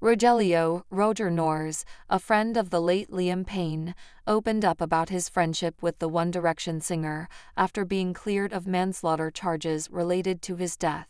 Roger Nors, a friend of the late Liam Payne, opened up about his friendship with the One Direction singer after being cleared of manslaughter charges related to his death.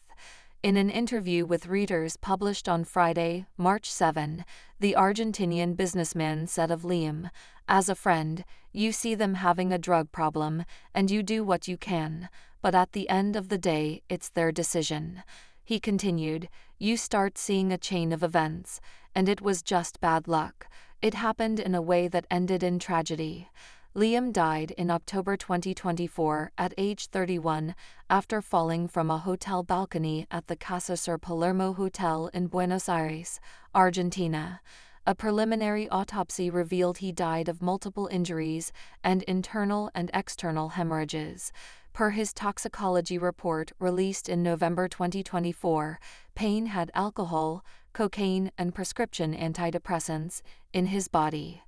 In an interview with readers published on Friday, March 7, the Argentinian businessman said of Liam, "As a friend, you see them having a drug problem, and you do what you can, but at the end of the day, it's their decision." He continued, "You start seeing a chain of events, and it was just bad luck. It happened in a way that ended in tragedy." Liam died in October 2024 at age 31 after falling from a hotel balcony at the Casa Sur Palermo Hotel in Buenos Aires, Argentina. A preliminary autopsy revealed he died of multiple injuries and internal and external hemorrhages. Per his toxicology report released in November 2024, Payne had alcohol, cocaine, and prescription antidepressants in his body.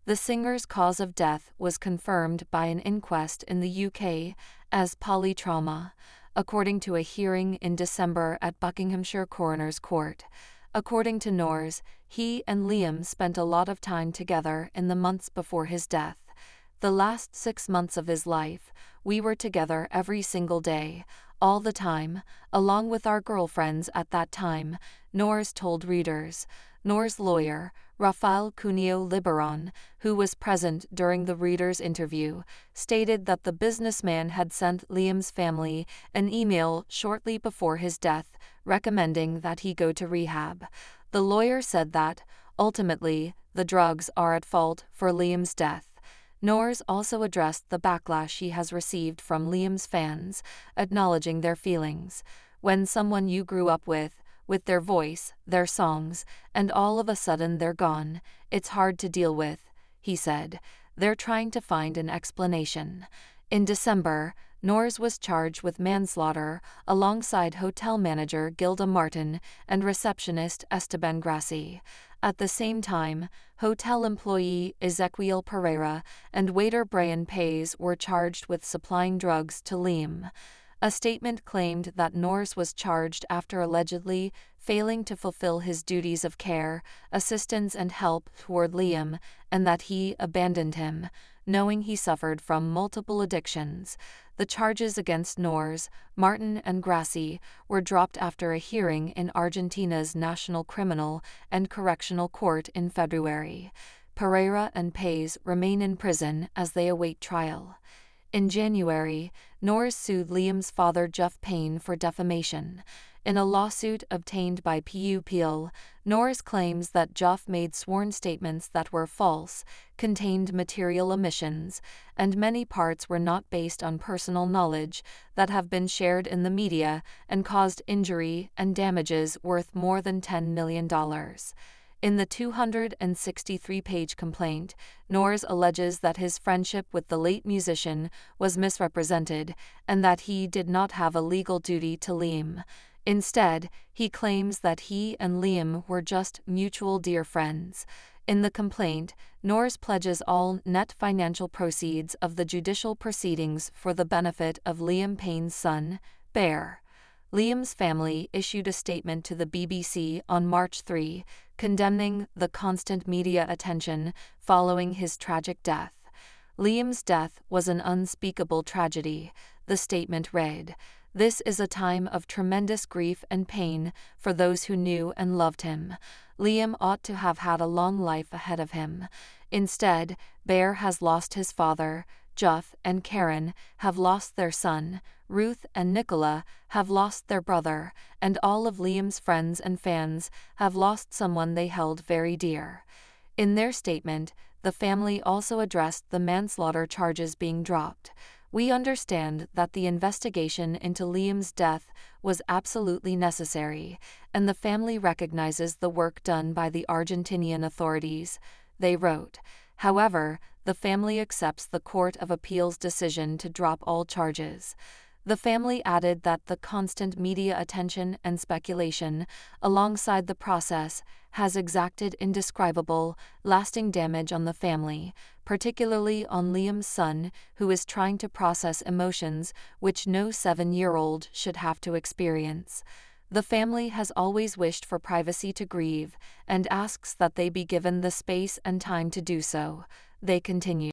The singer's cause of death was confirmed by an inquest in the UK as polytrauma, according to a hearing in December at Buckinghamshire Coroner's Court. According to Nors, he and Liam spent a lot of time together in the months before his death. "The last 6 months of his life, we were together every single day, all the time, along with our girlfriends at that time," Nors told readers. Nors' lawyer, Rafael Cuneo Liberon, who was present during the reader's interview, stated that the businessman had sent Liam's family an email shortly before his death recommending that he go to rehab. The lawyer said that, ultimately, the drugs are at fault for Liam's death. Nors also addressed the backlash he has received from Liam's fans, acknowledging their feelings. "When someone you grew up with their voice, their songs, and all of a sudden they're gone, it's hard to deal with," he said. "They're trying to find an explanation." In December, Nors was charged with manslaughter alongside hotel manager Gilda Martin and receptionist Esteban Grassi. At the same time, hotel employee Ezequiel Pereira and waiter Brian Payne were charged with supplying drugs to Liam. A statement claimed that Nors was charged after allegedly failing to fulfill his duties of care, assistance and help toward Liam, and that he abandoned him, knowing he suffered from multiple addictions. The charges against Nors, Martin and Grassi were dropped after a hearing in Argentina's National Criminal and Correctional Court in February. Pereira and Payne remain in prison as they await trial. In January, Nors sued Liam's father Jeff Payne for defamation. In a lawsuit obtained by PUPL, Nors claims that Jeff made sworn statements that were false, contained material omissions, and many parts were not based on personal knowledge that have been shared in the media and caused injury and damages worth more than $10 million. In the 263-page complaint, Nors alleges that his friendship with the late musician was misrepresented and that he did not have a legal duty to Liam. Instead, he claims that he and Liam were just mutual dear friends. In the complaint, Nors pledges all net financial proceeds of the judicial proceedings for the benefit of Liam Payne's son, Bear. Liam's family issued a statement to the BBC on March 3, condemning the constant media attention following his tragic death. "Liam's death was an unspeakable tragedy," the statement read. "This is a time of tremendous grief and pain for those who knew and loved him. Liam ought to have had a long life ahead of him. Instead, Bear has lost his father, Jeff and Karen have lost their son, Ruth and Nicola have lost their brother, and all of Liam's friends and fans have lost someone they held very dear." In their statement, the family also addressed the manslaughter charges being dropped. "We understand that the investigation into Liam's death was absolutely necessary, and the family recognizes the work done by the Argentinian authorities," they wrote. However, the family accepts the Court of Appeal's decision to drop all charges. The family added that the constant media attention and speculation, alongside the process, has exacted indescribable, lasting damage on the family, particularly on Liam's son, who is trying to process emotions which no 7-year-old should have to experience. The family has always wished for privacy to grieve and asks that they be given the space and time to do so, they continue.